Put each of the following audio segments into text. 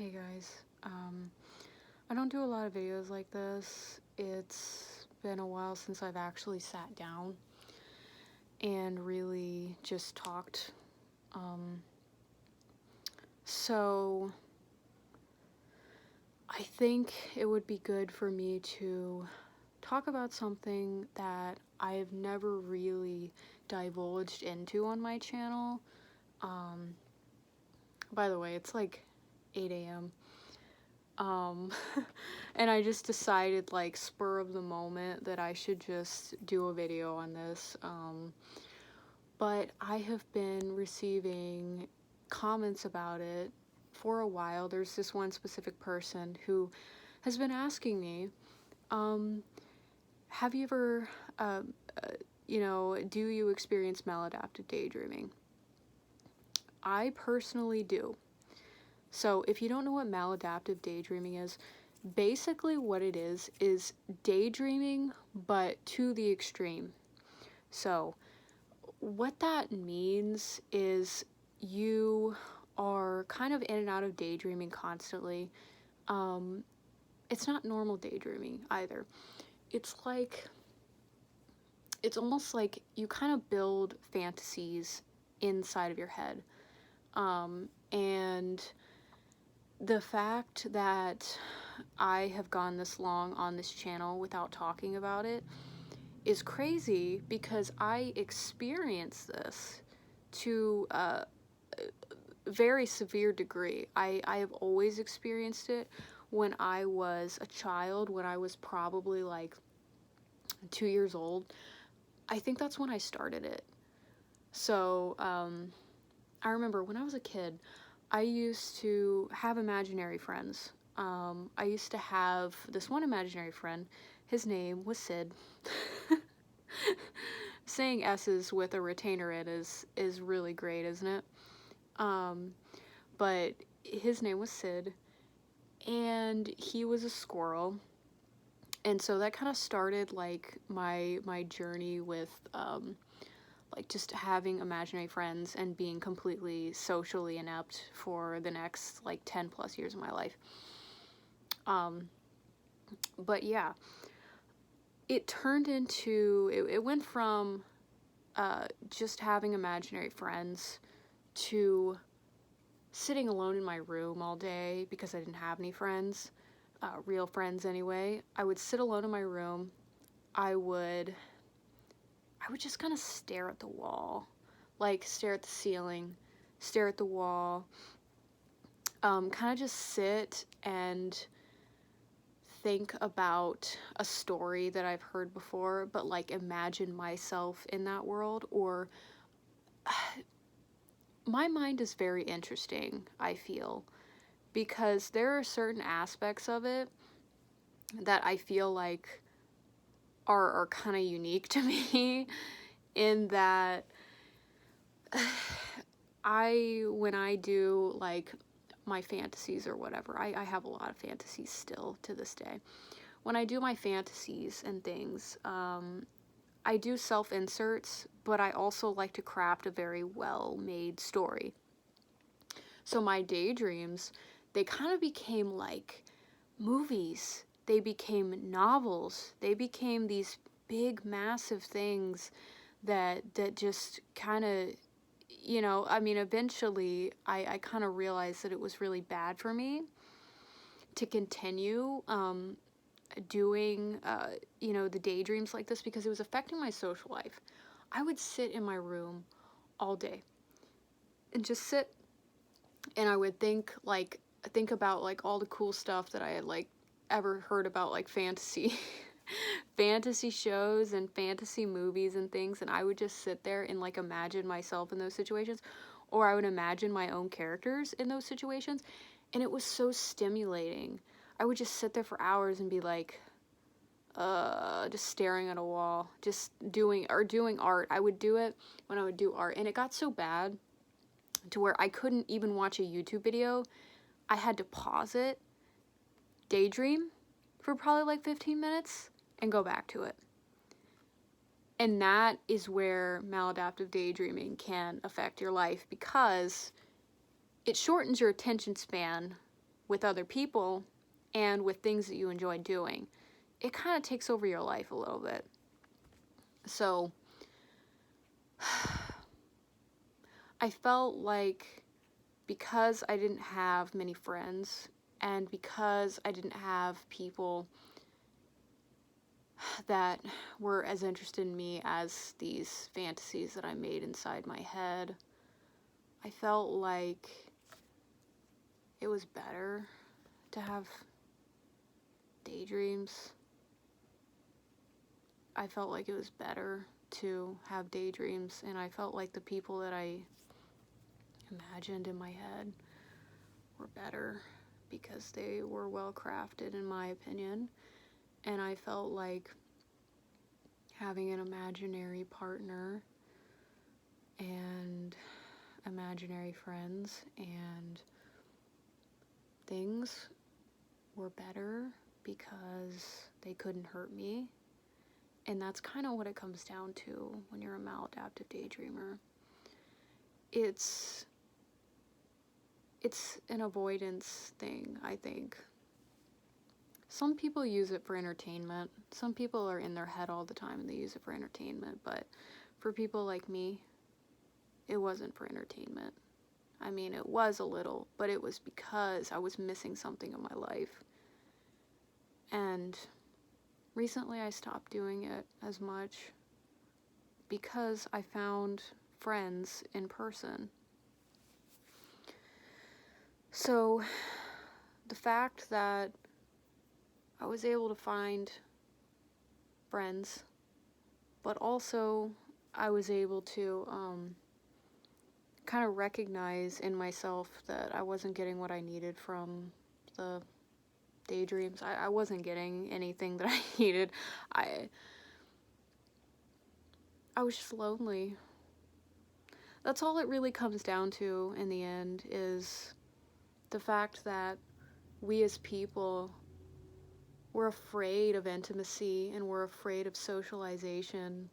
Hey guys, I don't do a lot of videos like this. It's been a while since I've actually sat down and really just talked. Um, so I think it would be good for me to talk about something that I've never really divulged into on my channel. Um, by the way, it's like 8 a.m. Um, and I just decided, like, spur of the moment that I should just do a video on this. But I have been receiving comments about it for a while. There's this one specific person who has been asking me, um, have you ever, uh, do you experience maladaptive daydreaming? I personally do. So if you don't know what maladaptive daydreaming is, basically what it is daydreaming, but to the extreme. So what that means is you are kind of in and out of daydreaming constantly. It's not normal daydreaming either. It's like, it's almost like you kind of build fantasies inside of your head. And the fact that I have gone this long on this channel without talking about it is crazy because I experienced this to a very severe degree. I have always experienced it when I was a child, when I was probably like 2 years old. I think that's when I started it. So, I remember when I was a kid, I used to have imaginary friends. I used to have this one imaginary friend. His name was Sid. Saying S's with a retainer in is really great, isn't it? But his name was Sid, and he was a squirrel. And so that kind of started like my journey with like just having imaginary friends and being completely socially inept for the next like 10 plus years of my life. But yeah, it turned into, it went from just having imaginary friends to sitting alone in my room all day because I didn't have any friends, real friends anyway. I would sit alone in my room. I would just kind of stare at the wall, like stare at the ceiling, stare at the wall, kind of just sit and think about a story that I've heard before, but like imagine myself in that world. Or my mind is very interesting, I feel, because there are certain aspects of it that I feel like are kind of unique to me in that when I do like my fantasies or whatever, I have a lot of fantasies still to this day. When I do my fantasies and things, I do self-inserts, but I also like to craft a very well-made story. So my daydreams, they kind of became like movies. They became novels. They became these big, massive things that just kind of, I mean, eventually I kind of realized that it was really bad for me to continue doing, the daydreams like this because it was affecting my social life. I would sit in my room all day and just sit, and I would think about like all the cool stuff that I had like ever heard about, like fantasy fantasy shows and fantasy movies and things, and I would just sit there and like imagine myself in those situations, or I would imagine my own characters in those situations, and it was so stimulating. I would just sit there for hours and be like, just staring at a wall, just doing art. I would do it when I would do art, and it got so bad to where I couldn't even watch a YouTube video. I had to pause it, daydream for probably like 15 minutes, and go back to it. And that is where maladaptive daydreaming can affect your life because it shortens your attention span with other people and with things that you enjoy doing, it kind of takes over your life a little bit. So I felt like because I didn't have many friends and because I didn't have people that were as interested in me as these fantasies that I made inside my head, I felt like it was better to have daydreams. I felt like it was better to have daydreams, and I felt like the people that I imagined in my head were better because they were well crafted, in my opinion. And I felt like having an imaginary partner and imaginary friends and things were better because they couldn't hurt me. And that's kind of what it comes down to when you're a maladaptive daydreamer. It's an avoidance thing, I think. Some people use it for entertainment. Some people are in their head all the time and they use it for entertainment. But for people like me, it wasn't for entertainment. I mean, it was a little, but it was because I was missing something in my life. And recently I stopped doing it as much because I found friends in person. So the fact that I was able to find friends, but also I was able to kind of recognize in myself that I wasn't getting what I needed from the daydreams. I wasn't getting anything that I needed. I was just lonely. That's all it really comes down to in the end, is the fact that we as people, we're afraid of intimacy and we're afraid of socialization.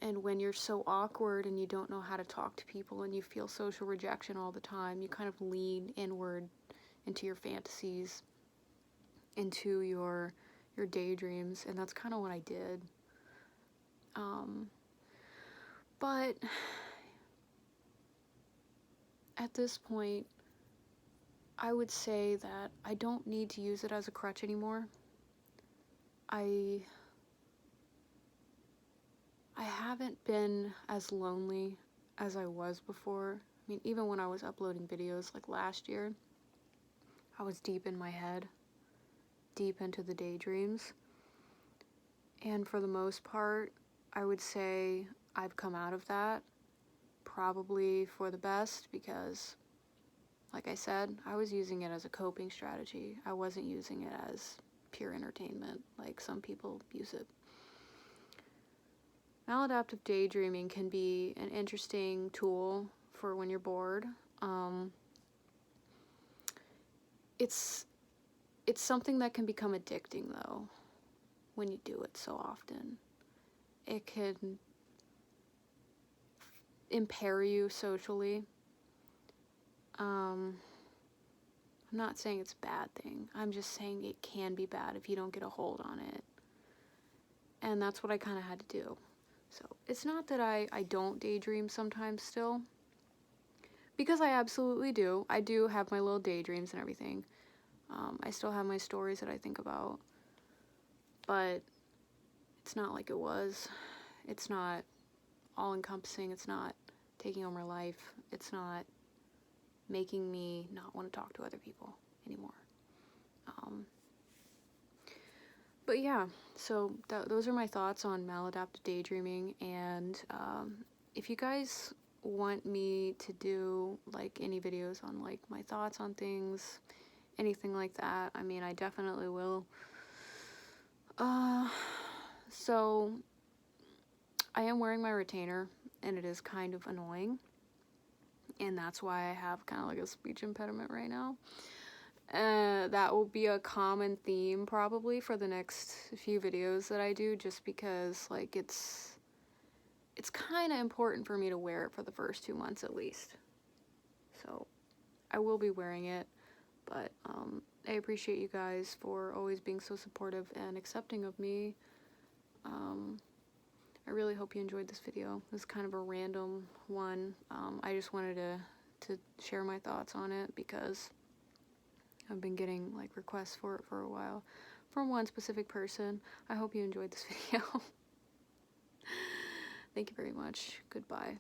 And when you're so awkward and you don't know how to talk to people and you feel social rejection all the time, you kind of lean inward into your fantasies, into your daydreams, and that's kind of what I did. But at this point, I would say that I don't need to use it as a crutch anymore. I haven't been as lonely as I was before. I mean, even when I was uploading videos like last year, I was deep in my head, deep into the daydreams. And for the most part, I would say I've come out of that, probably for the best, because, like I said, I was using it as a coping strategy. I wasn't using it as pure entertainment like some people use it. Maladaptive daydreaming can be an interesting tool for when you're bored. It's something that can become addicting, though, when you do it so often. It can impair you socially. I'm not saying it's a bad thing. I'm just saying it can be bad if you don't get a hold on it. And that's what I kind of had to do. So it's not that I don't daydream sometimes still, because I absolutely do. I do have my little daydreams and everything. I still have my stories that I think about, but it's not like it was. It's not all-encompassing. It's not taking over my life. It's not making me not want to talk to other people anymore. But yeah, so those are my thoughts on maladaptive daydreaming, and if you guys want me to do like any videos on like my thoughts on things, anything like that, I mean, I definitely will. So I am wearing my retainer, and it is kind of annoying, and that's why I have kind of like a speech impediment right now. That will be a common theme probably for the next few videos that I do, just because like it's kind of important for me to wear it for the first 2 months at least. So I will be wearing it. But I appreciate you guys for always being so supportive and accepting of me. I really hope you enjoyed this video. It was kind of a random one. I just wanted to share my thoughts on it because I've been getting like requests for it for a while from one specific person. I hope you enjoyed this video. Thank you very much. Goodbye.